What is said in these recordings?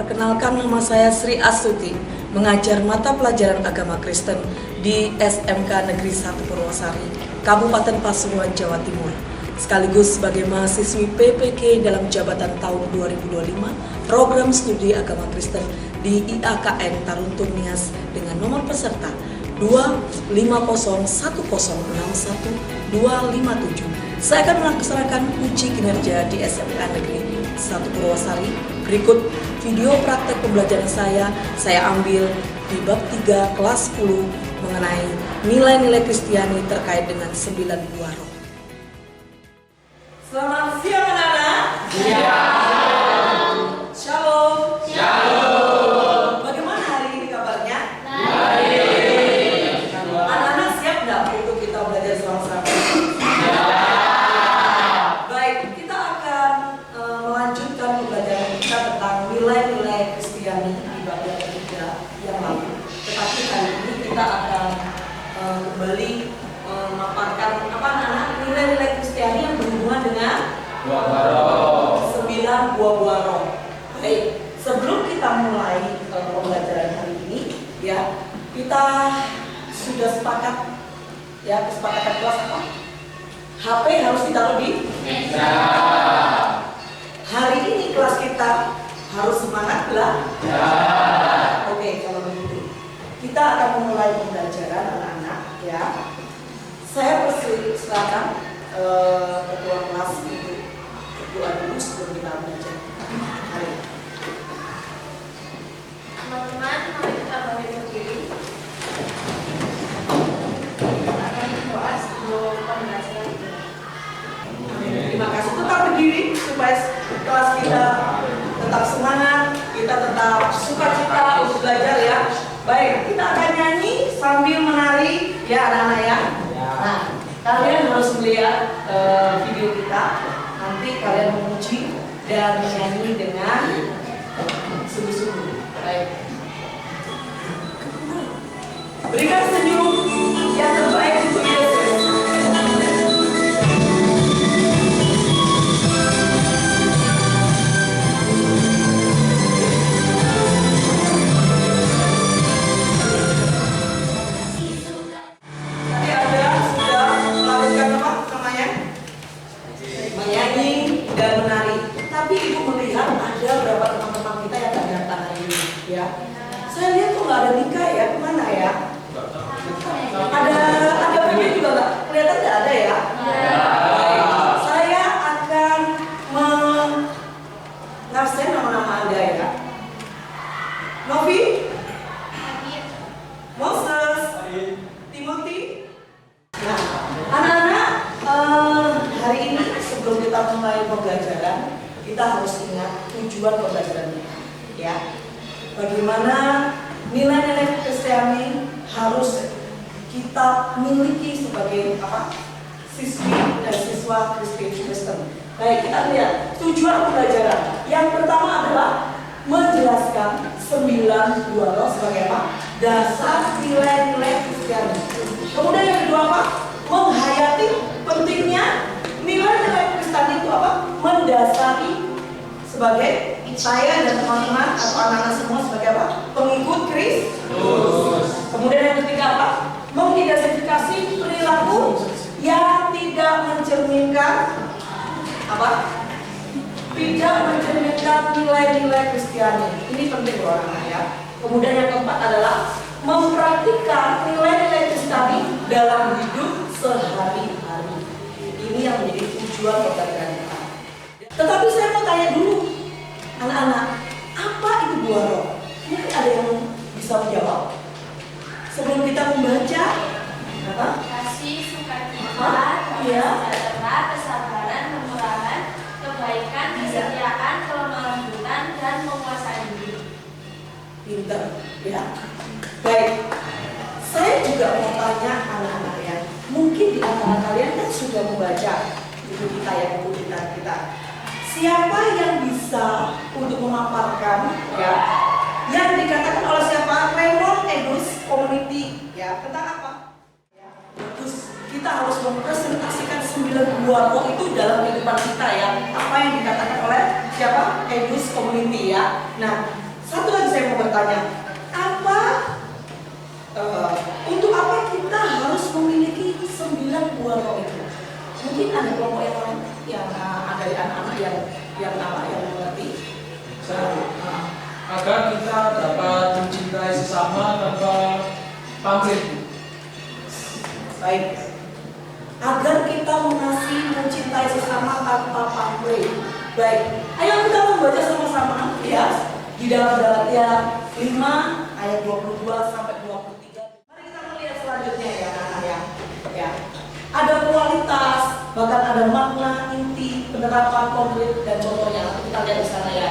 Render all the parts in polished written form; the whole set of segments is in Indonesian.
Perkenalkan, nama saya Sri Astuti, mengajar mata pelajaran agama Kristen di SMK Negeri 1 Purwosari, Kabupaten Pasuruan, Jawa Timur. Sekaligus sebagai mahasiswi PPK dalam jabatan tahun 2025 program studi agama Kristen di IAKN Taruntung Nias dengan nomor peserta 2501061 Saya akan melaksanakan uji kinerja di SMK Negeri 1 Purwosari. Berikut video praktek pembelajaran saya ambil di bab 3 kelas 10 mengenai nilai-nilai Kristiani terkait dengan 9 buah roh. Selamat siang anak-anak. Siang. Shalom. Shalom. Bagaimana hari ini kabarnya? Baik. Anak-anak siap nggak untuk kita belajar sama-sama? Baik, kita akan melanjutkan pembelajaran kita tentang nilai-nilai Kristiani di bab yang ketiga yang lalu. Tetapi kali ini kita akan kembali memaparkan anak-anak nilai-nilai Kristiani yang berhubungan dengan 9 buah roh. Baik, sebelum kita mulai pembelajaran hari ini, ya kita sudah sepakat, ya kesepakatan kelas apa? HP harus ditaruh di meja. Hari ini kelas kita harus semangat belajar. Oke, kalau begitu kita akan memulai pembelajaran anak-anak, ya. Saya persilakan ketua kelas untuk berdoa dulu sebelum kita belajar. Mari. Teman-teman, mari kita bangkit berdiri. Kita akan berdoa sebelum pembelajaran ini. Terima kasih. Tetap berdiri supaya kelas kita tetap semangat, kita tetap sukacita untuk belajar, ya. Baik, kita akan nyanyi sambil menari, ya anak-anak, ya. Nah, kalian harus melihat video kita. Nanti kalian memuji dan menyanyi dengan sungguh-sungguh. Baik. Berikan senyum yang terbaik untuk Yesus. Saya lihat kok nggak ada Nika ya, kemana ya? Ada Bebe juga nggak? Kelihatan nggak ada ya? Saya akan mengabsen nama-nama Anda, ya. Novi, Moses, Timothy. Nah, anak-anak, hari ini sebelum kita mulai pembelajaran, kita harus ingat tujuan pembelajaran kita, ya. Bagaimana nilai-nilai Kristiani harus kita miliki sebagai siswi dan siswa Kristen. Baik, kita lihat tujuan pembelajaran. Yang pertama adalah menjelaskan 9 buah roh sebagai apa? Dasar nilai-nilai Kristiani. Kemudian yang kedua apa? Menghayati pentingnya nilai-nilai Kristiani itu apa? Mendasari sebagai saya dan teman-teman atau anak-anak semua sebagai apa? Pengikut Kristus. Kemudian yang ketiga apa? Mengidentifikasi perilaku yang tidak mencerminkan apa? Tidak mencerminkan nilai-nilai Kristiani. Ini penting loh anak-anak, ya. Kemudian yang keempat adalah mempraktikkan nilai-nilai Kristiani dalam hidup sehari-hari. Ini yang menjadi tujuan pembelajaran kita. Tetapi saya mau tanya dulu, anak-anak, apa itu buah roh? Mungkin ada yang bisa menjawab sebelum kita membaca. Apa? Kasih, sukacita, sejahtera, kesabaran, kemurahan, kebaikan, kesetiaan, kelemah lembutan, dan menguasai diri. Pinter, ya. Baik. Saya juga mau tanya anak-anak, ya. Mungkin di antara kalian kan sudah membaca buku kita, ya, buku kita. Siapa yang bisa untuk memaparkan, ya, yang dikatakan oleh siapa? Raymond Edus Community, ya, tentang apa? Ya. Terus kita harus mempresentasikan 9 buah roh itu dalam kehidupan kita, ya. Apa yang dikatakan oleh siapa? Edus Community, ya. Nah, bertanya, apa untuk apa kita harus memiliki 9 buah roh itu? Mungkin ada kelompok yang lain yang ada anak-anak yang mengerti. Agar kita dapat mencintai sesama tanpa pamrih. Baik. Agar kita mengasihi, mencintai sesama tanpa pamrih. Baik. Ayo kita membaca sama-sama ya di dalam Galatia 5 ayat 22 sampai 23. Mari kita melihat selanjutnya ya anak-anak ya. Ya. Ada kualitas, bahkan ada makna, inti, penerapan konkret dan contohnya. Kita lihat di sana ya.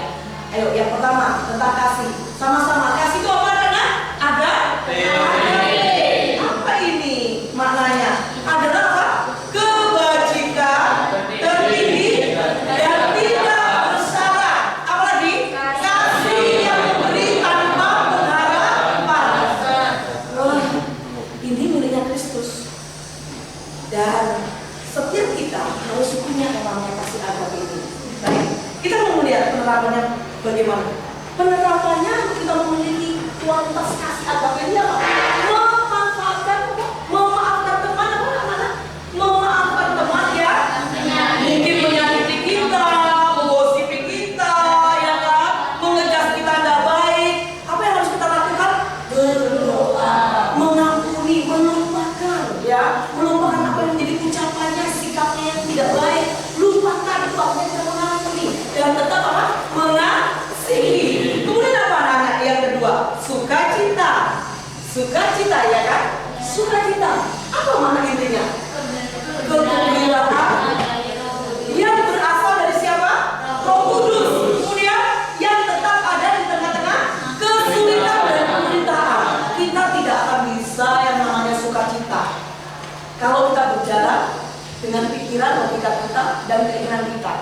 Ayo, yang pertama tentang kasih. Sama-sama, kasih itu apa adanya? Ada? Apa ini maknanya? Adalah apa? Kebajikan, tertinggi, dan tidak bersyarat. Apalagi? Kasih yang memberi tanpa pengharapan. Ini miliknya Kristus. Dan setiap kita harus punya namanya kasih agape ini. Baik, kita mau melihat penerapannya bagaimana. Penerapannya kita memiliki kualitas kasih agape ini apa? Memaafkan teman apa namanya? Memaafkan teman ya. Mungkin menyakiti kita, menggosipi kita, ya kan? Mengejas kita tidak baik. Apa yang harus kita lakukan? Berdoa, mengampuni, melupakan, ya, melupakan apa yang menjadi ucapannya, sikapnya yang tidak baik. Lupakan itu apa yang kita mengampuni dan tetap apa? Mengasihi. Kemudian apa anak-anak? Yang kedua, sukacita. Sukacita ya kan? Sukacita. Apa makna intinya? Kegembiraan yang berasal dari siapa? Roh Kudus. Kemudian yang tetap ada di tengah-tengah kesulitan dan penderitaan. Kita tidak akan bisa yang namanya sukacita kalau kita berjalan dengan pikiran, logika kita dan keinginan kita.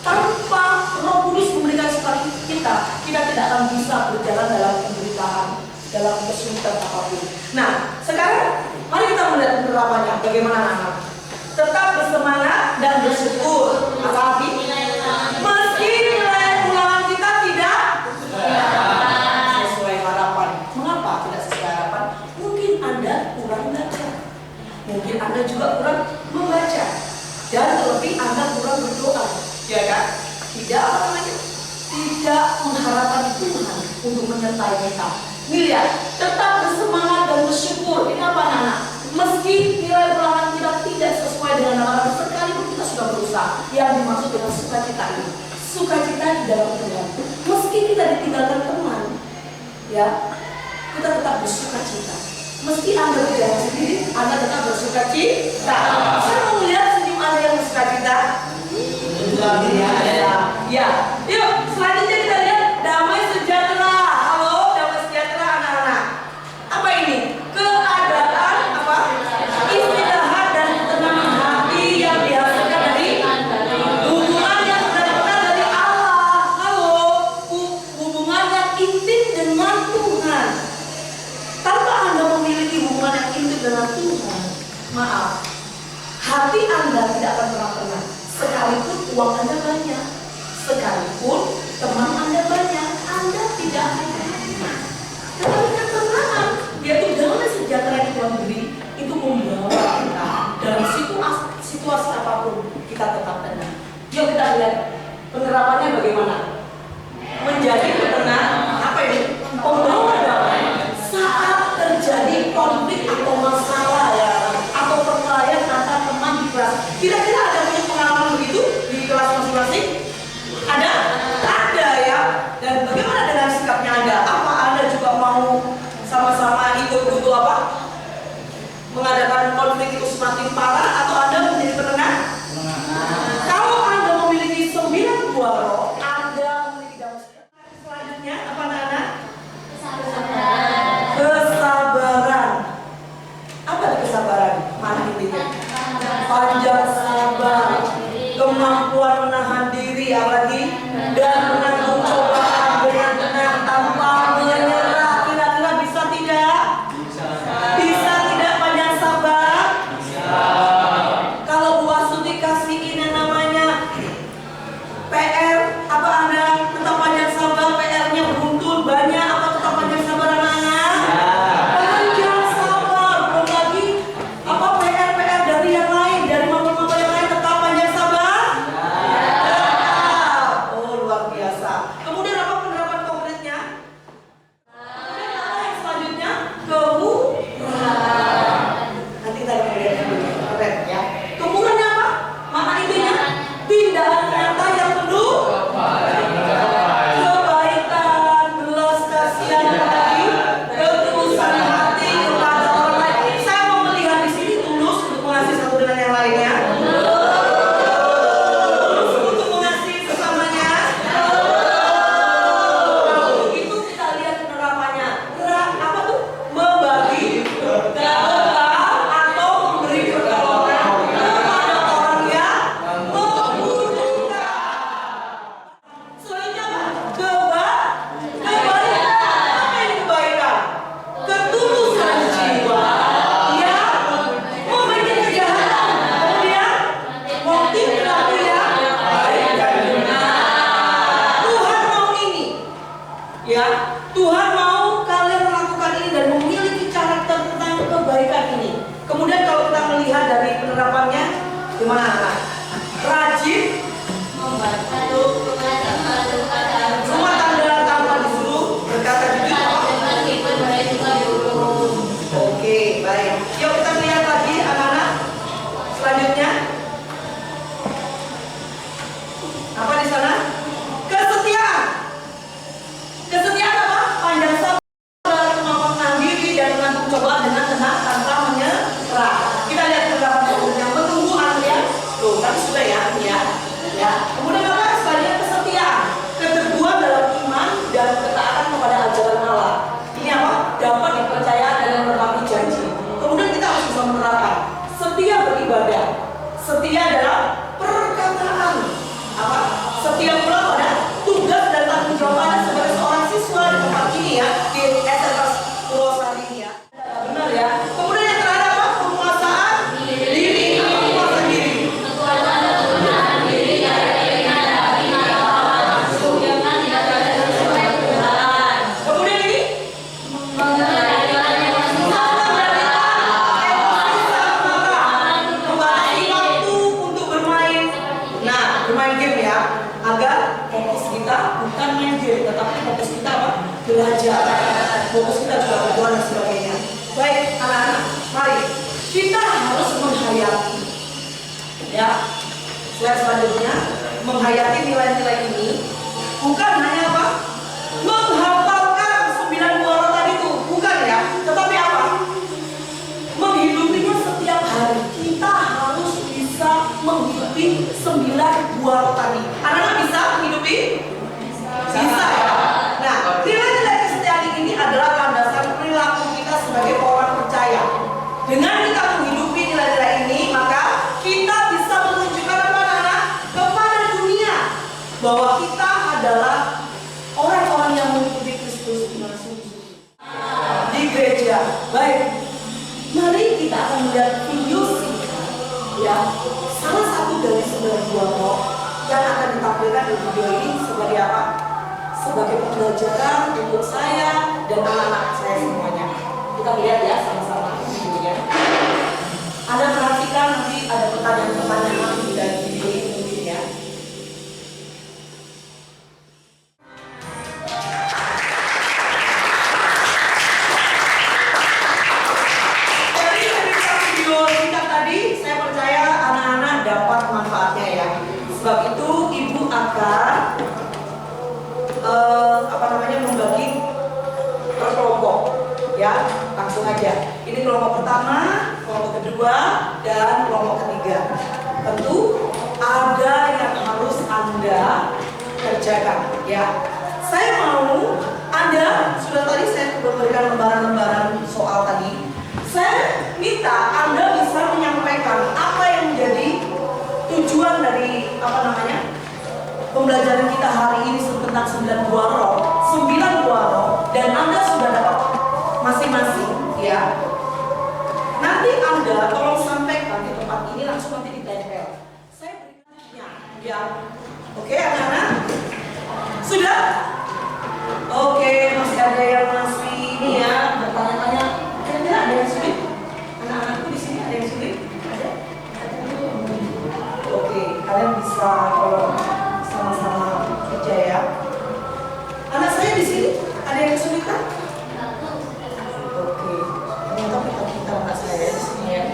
Tanpa Roh Kudus memberikan sukacita, kita tidak akan bisa berjalan dalam penderitaan, dalam kesulitan apapun. Nah, sekarang mari kita melihat penerapannya. Bagaimana anak? Tetap bersemangat dan bersyukur. Apalagi? Meski nilai ulangan kita tidak sesuai harapan. Mengapa tidak sesuai harapan? Mungkin Anda kurang belajar. Mungkin Anda juga kurang membaca. Dan terlebih Anda kurang berdoa. Ya kan? Tidak apa namanya? Tidak mengharapkan Tuhan untuk menyertai kita. Lihat, tetap bersemangat dan bersyukur. Ini apa anak? Meski nilai ulangan kita tidak sesuai dengan harapan, sekalipun kita sudah berusaha. Yang dimaksud dengan sukacita ini, sukacita di dalam Tuhan. Meski kita ditinggalkan teman, ya, kita tetap bersukacita. Meski Anda berjalan sendiri, Anda tetap bersukacita. Saya mau melihat senyum Anda yang bersukacita. Ya, yuk selanjutnya kita lihat damai sejahtera. Halo, damai sejahtera anak-anak. Apa ini? Keadaan apa? Istirahat dan ketenangan hati yang dihasilkan dari hubungan yang benar-benar dari Allah. Halo, hubungan yang intim dengan Tuhan. Tanpa Anda memiliki hubungan yang intim dengan Tuhan, maaf, hati Anda tidak akan pernah tenang. Sekalipun uang Anda banyak, sekalipun teman Anda banyak, Anda tidak akan tenang. Tetapi ketenangan, yaitu damai sejahtera yang Tuhan beri, itu membawa kita dalam situasi apapun kita tetap tenang. Yuk kita lihat penerapannya bagaimana. Menjadi petenang, apa ini? Pembawa damai saat terjadi konflik atau masalah ya, atau perkelahian antar teman di kelas. Kira-kira ada punya pengalaman begitu di kelas masing-masing? Ada? Ada ya. Dan bagaimana dengan sikapnya Anda? Apa Anda juga mau sama-sama ikut untuk apa? Mengadakan konflik itu semakin parah atau Anda menjadi penengah? Kalau Anda memiliki 9 buah roh, Anda memiliki damai sejahtera. Selanjutnya apa anak-anak? Kesabaran. Apa itu kesabaran? Mana intinya? Panjang sabar, kemampuan menahan diri, apalagi dan menanggung cobaan dengan tenang tanpa menyerah. Kira-kira bisa tidak? Bisa tidak panjang sabar? Tuhan mau kalian melakukan ini dan memiliki karakter tentang kebaikan ini. Kemudian kalau kita melihat dari penerapannya, gimana anak? Rajin, semua tanda tanpa disuruh, berkata jujur. Oke, baik. Yuk kita lihat lagi anak-anak. Selanjutnya, apa di sana? Kesetiaan. Kesetiaan apa? Panjang sabar, kemampuan menahan diri dan menanggung cobaan dengan tenang tanpa menyerah. Kita lihat beberapa contoh yang menunggu artinya. Tuh, kan sudah ya, ya. Ya. Kemudian apa? Selanjutnya kesetiaan, keteguhan dalam iman dan ketaatan kepada ajaran Allah. Ini apa? Dapat dipercaya dan menepati janji. Kemudian kita harus bisa menerapkan setia beribadah, setia dalam perkataan, apa? Setia pula pada tugas dan tanggung jawab Anda sebagai seorang siswa di tempat ini ya, di SMK Purwosari ini ya. Benar ya. Kemudian yang terakhir apa? Penguasaan diri. Penguasaan diri. Kemudian ini membatasi waktu untuk bermain. Nah, bermain game ya, agar fokus kita bukan main game, tetapi fokus kita apa? Belajar. Fokus kita juga berdoa dan sebagainya. Baik, anak-anak, mari kita harus menghayati. Ya, slide selanjutnya, menghayati nilai-nilai ini bukan hanya apa? Menghafalkan 9 buah roh tadi itu, bukan ya, tetapi apa? Menghidupinya setiap hari. Kita harus bisa menghidupi 9 buah roh tadi. Anak-anak bisa menghidupi? Bisa ya. Nah, nilai-nilai kesetiaan ini adalah landasan perilaku kita sebagai orang percaya. Dengan kita menghidupi nilai-nilai ini, maka kita bisa menunjukkan apa anak-anak? Kepada dunia bahwa kita adalah orang-orang yang mengikuti Kristus dengan sungguh-sungguh di gereja. Baik, mari kita akan melihat video singkat ya, salah satu dari 9 buah roh yang akan ditampilkan di video ini sebagai apa? Sebagai pembelajaran untuk saya dan anak-anak saya semuanya. Kita lihat ya sama-sama videonya. Anda perhatikan nanti ada pertanyaan-pertanyaan dari video ini mungkin ya. Dari video singkat tadi, saya percaya anak-anak dapat manfaatnya ya. Sebab itu ibu akan membagi per kelompok ya, langsung aja. Ini kelompok pertama, kelompok kedua, dan kelompok ketiga. Tentu ada yang harus Anda kerjakan ya. Saya mau Anda, sudah tadi saya memberikan lembaran-lembaran soal tadi. Saya minta Anda bisa menyampaikan apa yang menjadi tujuan dari pembelajaran kita hari ini tentang 9 buah roh, 9 buah roh, dan Anda sudah dapat masing-masing ya. Nanti Anda tolong sampaikan di tempat ini, langsung nanti ditempel. Saya berikannya ya. Oke anak-anak? Sudah? Oke, masih ada yang masih ini ya, bertanya-tanya. Kira-kira ada yang sulit? Anak-anakku di sini ada yang sulit? Ada? Oke, kalian bisa sama-sama kerja ya. Anak saya di sini ada yang kesulitan? Oke, ternyata kita anak saya di sini ya.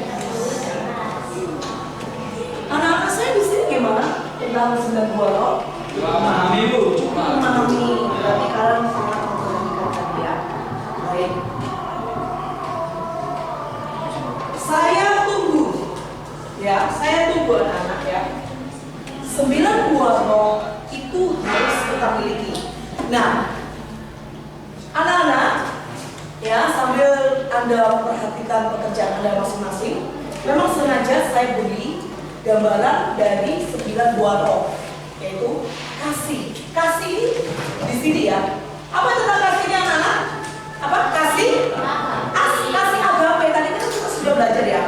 Anak-anak saya di sini gimana? Tentang 9 buah roh? Memahami Bu. Memahami, berarti kalian sangat memperhatikan tadi ya. Baik. Saya tunggu ya, saya tunggu anak-anak ya. 9 buah roh itu harus kita miliki. Nah, anak-anak ya, sambil Anda memperhatikan pekerjaan Anda masing-masing, memang sengaja saya beri gambaran dari 9 buah roh, yaitu kasih. Kasih di sini ya. Apa tentang kasihnya anak-anak? Apa? Kasih? Kasih agape. Tadi kan kita sudah belajar ya.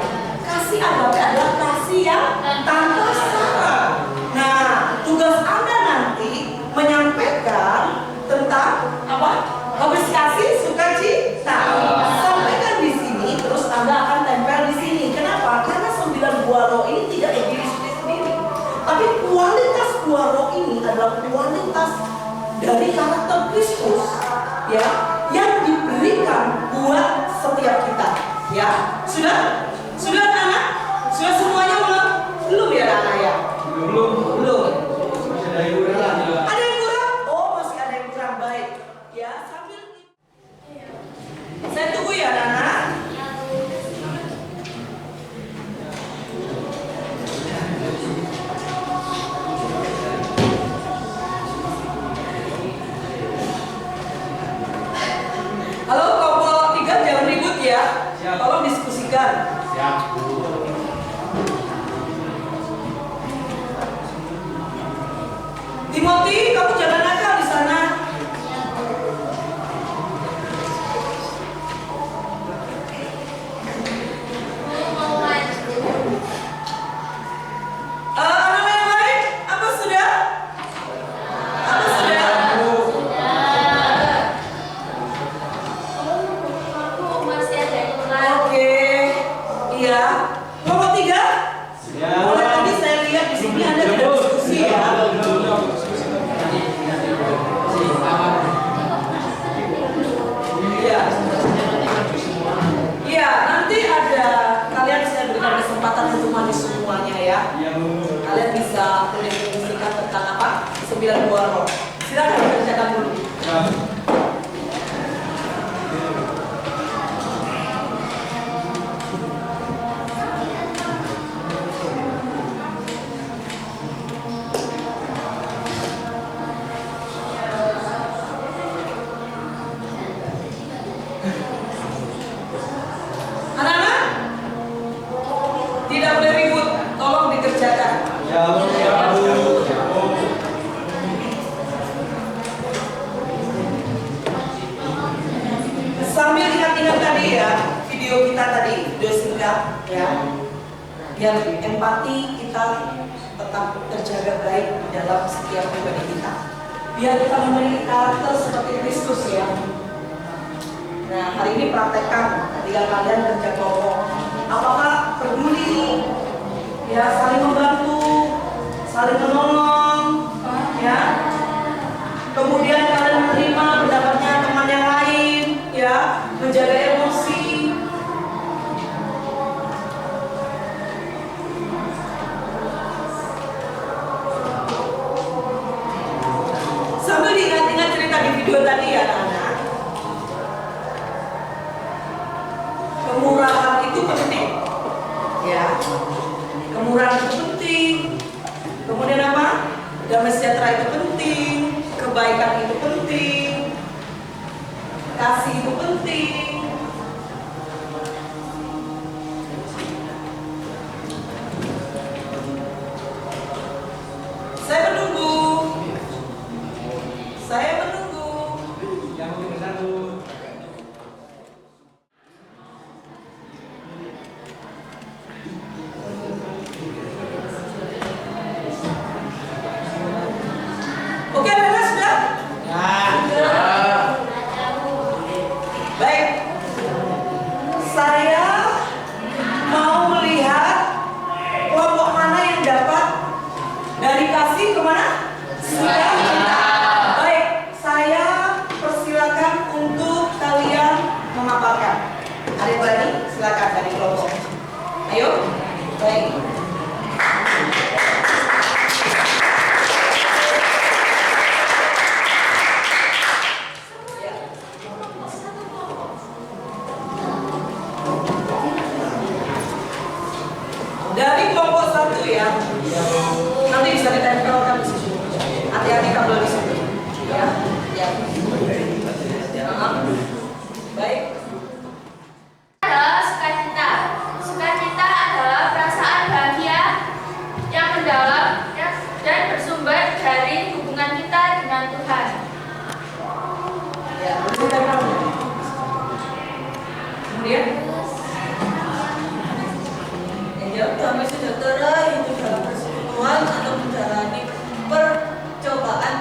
Kasih agape adalah kasih yang tanpa syarat. Nah, tugas Anda nanti menyampaikan tentang apa? Habis kasih ya yang diberikan buat setiap kita. Ya, sudah? Sudah anak? Sudah semuanya belum? Belum ya anak ya? Belum. Belum. Masih ada yang kurang. Ada yang kurang? Oh, masih ada yang kurang. Baik. Ya, sambil saya tunggu ya anak. Halo kelompok 3 jangan ribut ya. Siap. Tolong diskusikan. Siap. Timothy, kamu jangan nakal di sana. Anak yang lain, apa sudah? Apa sudah? Oke, iya. Kelompok 3? Mulai tadi saya lihat di sini Anda tidak diskusi ya. Iya. Iya, nanti ada kalian saya berikan kesempatan untuk maju semuanya ya. Kalian bisa mendefinisikan tentang apa? 9 buah roh. Silakan dikerjakan dulu. Anak-anak, tidak boleh ribut, tolong dikerjakan. Sambil ingat-ingat tadi ya, video kita tadi, video singkat ya. Biar empati kita tetap terjaga baik dalam setiap pribadi kita. Biar kita memiliki karakter seperti Kristus ya. Nah, hari ini praktekkan ketika kalian kerja kelompok. Apakah peduli, ya saling membantu, saling menolong, ya. Kemudian kalian menerima pendapatnya teman yang lain, ya, menjaga emosi. Sambil diingat-ingat cerita di video tadi ya, anak-anak. Kemurahan itu penting, ya. Kemurahan itu penting. Kemudian apa? Damai sejahtera itu penting. Kebaikan itu penting. Kasih itu penting. Saya menunggu. Saya menunggu. Oke, Rena sudah? Baik. Saya mau melihat kelompok mana yang dapat dari kasih kemana? Sudah cinta. Baik, saya persilakan untuk kalian memaparkan. Ada yang berani? Silakan dari kelompok. Ayo. Baik. Dari kelompok 1 ya, nanti bisa ditempelkan di situ. Hati-hati kabel di situ. Ya, ya. Baik. Adalah sukacita. Sukacita adalah perasaan bahagia yang mendalam dan bersumber dari hubungan kita dengan Tuhan. Ya, ditempel. Kemudian damai sejahtera itu dalam persekutuan atau menjalani percobaan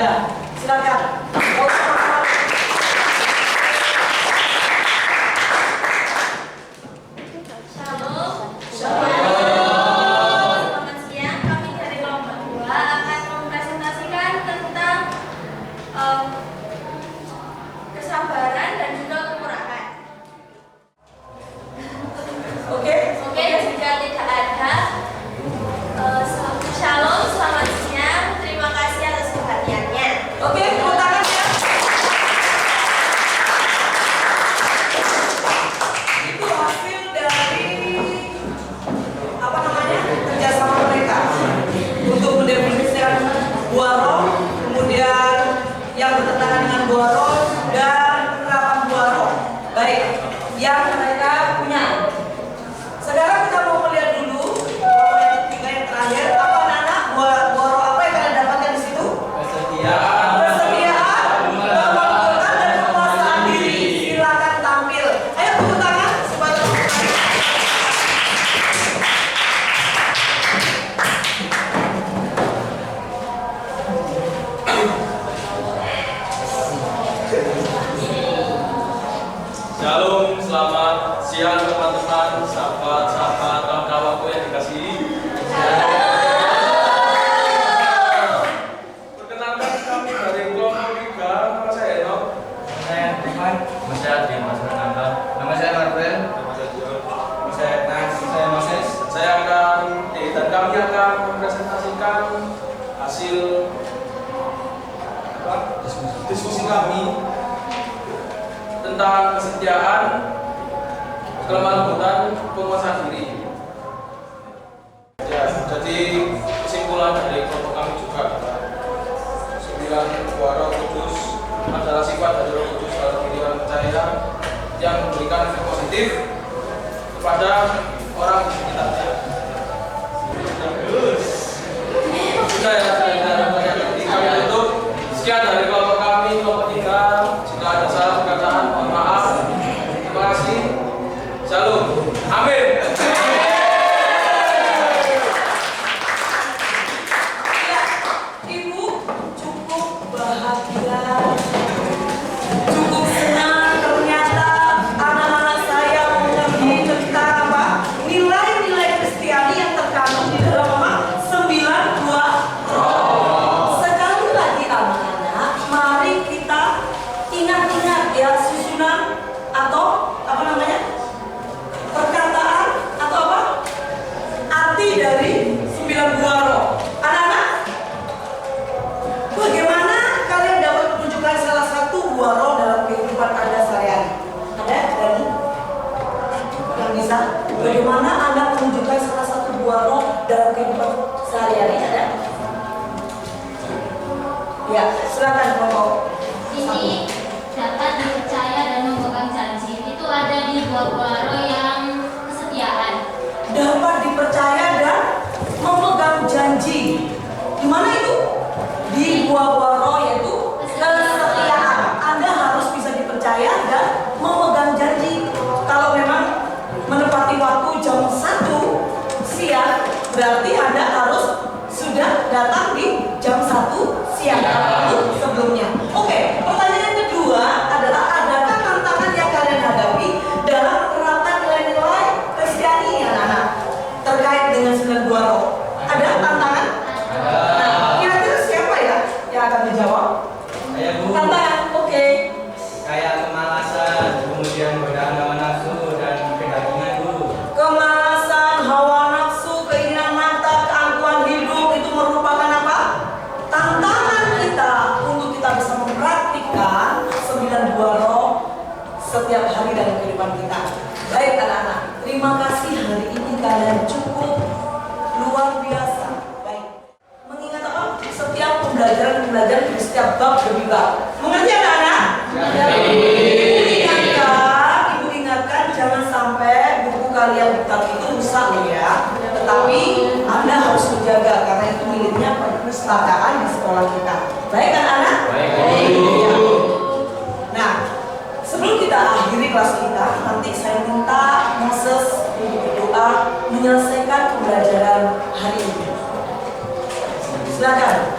ada. Silakan. Shalom. Shalom. Selamat siang. Kami dari kelompok 2 akan mempresentasikan tentang kesabaran dan juga kemurahan. Oke. Oke, jika tidak ada, shalom, selamat siang. Terima kasih atas perhatiannya. Oke, tepuk tangan ya. Itu hasil dari apa namanya kerjasama mereka untuk mendefinisikan buah roh, kemudian yang bertentangan dengan buah roh dan penerapan buah roh. Baik, yang mereka punya. Sekarang kita mau melihat dulu kelompok yang ketiga yang terakhir. Apa anak-anak buah roh apa yang kalian dapatkan di situ? Kesetiaan. Persediaan, kemampuan dan kekuasaan diri. Silakan tampil. Ayo tepuk tangan sebagai tepuk tangan. Shalom, selamat siang teman-teman, sahabat-sahabat, kawan-kawanku yang dikasihi. Perkenalkan kami dari kelompok 3, nama saya Eno. Saya Rifan, nama saya Adi, Mas Renanda. Nama saya Marvel. Nama saya John. Nama saya Nas. Saya Moses. Dan kami akan mempresentasikan hasil diskusi kami tentang kesetiaan, kelembutan, penguasaan diri. Ya, jadi kesimpulan dari kelompok kami juga adalah 9 buah Roh Kudus adalah sifat dari Roh Kudus dalam kehidupan percaya yang memberikan efek positif kepada orang di sekitarnya. Sudah ya, jadi kami tutup. Sekian dari kelompok kami, kelompok 3. Jika ada salah perkataan, mohon maaf. Terima kasih. Shalom. Amin. Ya, Ibu cukup bahagia, cukup senang ternyata anak-anak saya mengerti tentang apa? Nilai-nilai Kristiani yang terkandung di dalam apa? 9 buah roh. Sekali lagi anak-anak, mari kita ingat-ingat ya susunan atau apa namanya? Perkataan atau apa? Arti dari 9 buah roh. Anak-anak, bagaimana kalian dapat menunjukkan salah satu buah roh dalam kehidupan Anda sehari-hari? Ada dari yang bisa? Bagaimana Anda menunjukkan salah satu buah roh dalam kehidupan sehari-hari? Ada? Ya, silakan kelompok. Ini dapat dipercaya dan memegang janji. Itu ada di buah-buah roh yang kesetiaan. Dapat dipercaya dan memegang janji. Di mana itu? Di buah-buah roh yaitu kesetiaan. Anda harus bisa dipercaya dan memegang janji. Kalau memang menepati waktu jam 1 siang, berarti Anda harus sudah datang di jam 1 siang atau sebelumnya. Oke, pertanyaan kedua adalah adakah tantangan yang kalian hadapi dalam menerapkan nilai-nilai Kristiani anak-anak terkait dengan 9 buah roh? Ada tantangan? Nah, kira-kira siapa ya yang akan menjawab? Saya Bu. Tantangan, oke. Kayak kemalasan, kemudian godaan hawa nafsu dan kedagingan Bu. Kemalasan, hawa nafsu, keinginan mata, keangkuhan hidup itu merupakan apa? Tantangan kita untuk kita bisa mempraktikkan 9 buah roh setiap hari dalam kehidupan kita. Baik anak-anak, terima kasih hari ini kalian cukup luar biasa. Baik. Mengingat apa? Setiap pembelajaran di setiap bab demi bab. Mengerti anak-anak? Ibu ingatkan jangan sampai buku kalian kitab itu rusak ya. Tetapi Anda harus menjaga karena itu miliknya perpustakaan di sekolah kita. Baik kan anak? Baik. Ya. Nah, sebelum kita akhiri kelas kita, nanti saya minta Moses untuk berdoa menyelesaikan pembelajaran hari ini. Silakan.